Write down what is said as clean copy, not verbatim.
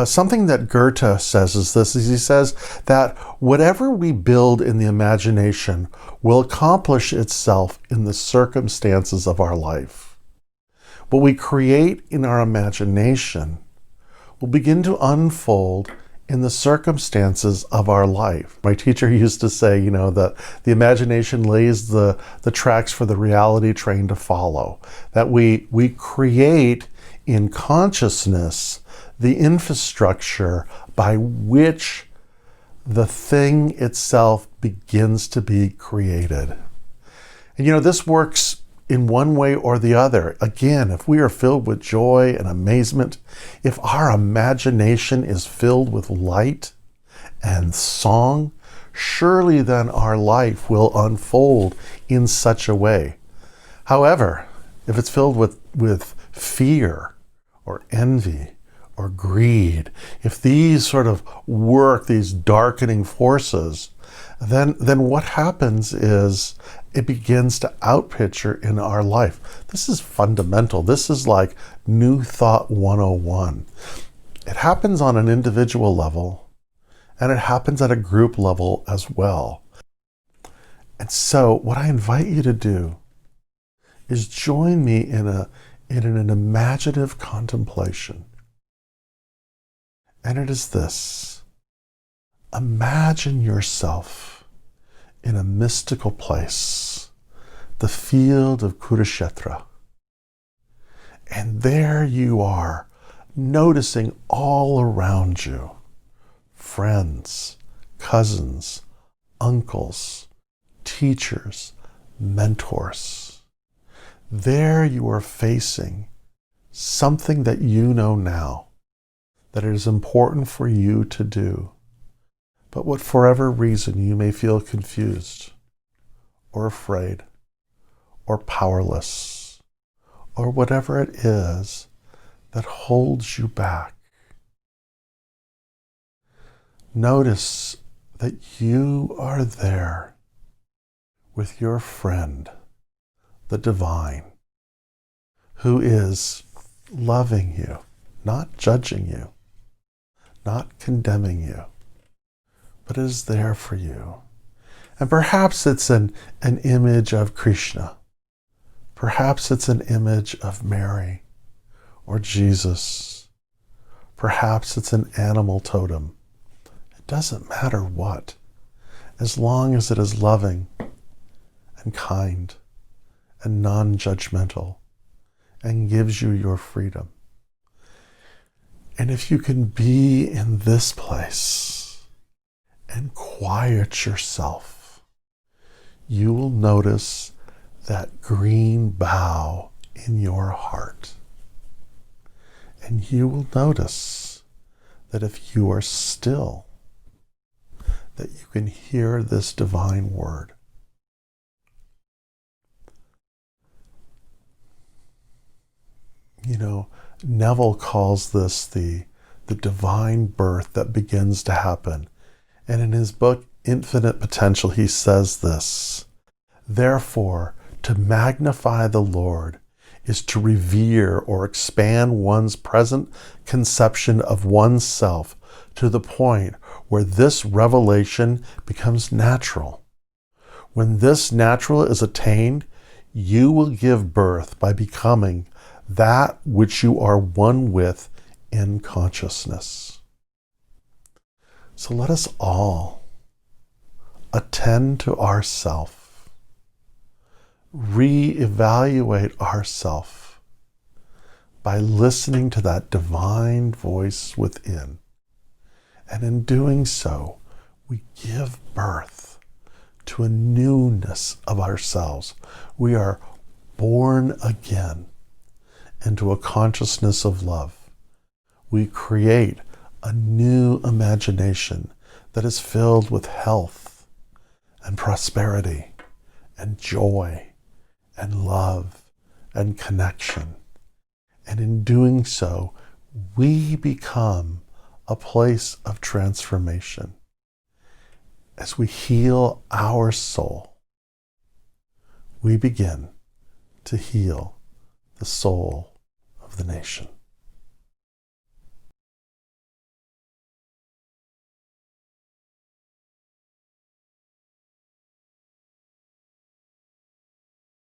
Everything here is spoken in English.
Something that Goethe says is this, is he says that whatever we build in the imagination will accomplish itself in the circumstances of our life. What we create in our imagination will begin to unfold in the circumstances of our life. My teacher used to say, that the imagination lays the tracks for the reality train to follow. That we create in consciousness the infrastructure by which the thing itself begins to be created. And this works in one way or the other. Again, if we are filled with joy and amazement, if our imagination is filled with light and song, surely then our life will unfold in such a way. However, if it's filled with fear or envy or greed, if these sort of work, these darkening forces, then what happens is it begins to outpicture in our life. This is fundamental. This is like New Thought 101. It happens on an individual level, and it happens at a group level as well. And so what I invite you to do is join me in an imaginative contemplation. And it is this: imagine yourself in a mystical place, the field of Kurukshetra. And there you are, noticing all around you, friends, cousins, uncles, teachers, mentors. There you are facing something that you know now, that it is important for you to do, but for whatever reason you may feel confused or afraid or powerless or whatever it is that holds you back. Notice that you are there with your friend, the divine, who is loving you, not judging you, not condemning you, but is there for you. And perhaps it's an image of Krishna. Perhaps it's an image of Mary or Jesus. Perhaps it's an animal totem. It doesn't matter what, as long as it is loving and kind and non-judgmental and gives you your freedom. And if you can be in this place and quiet yourself, you will notice that green bough in your heart. And you will notice that if you are still, that you can hear this divine word. Neville calls this the divine birth that begins to happen. And in his book, Infinite Potential, he says this: therefore, to magnify the Lord is to revere or expand one's present conception of oneself to the point where this revelation becomes natural. When this natural is attained, you will give birth by becoming that which you are one with in consciousness. So let us all attend to ourself, reevaluate ourself by listening to that divine voice within. And in doing so, we give birth to a newness of ourselves. We are born again into a consciousness of love. We create a new imagination that is filled with health and prosperity and joy and love and connection. And in doing so, we become a place of transformation as we heal our soul we begin to heal the soul of the nation.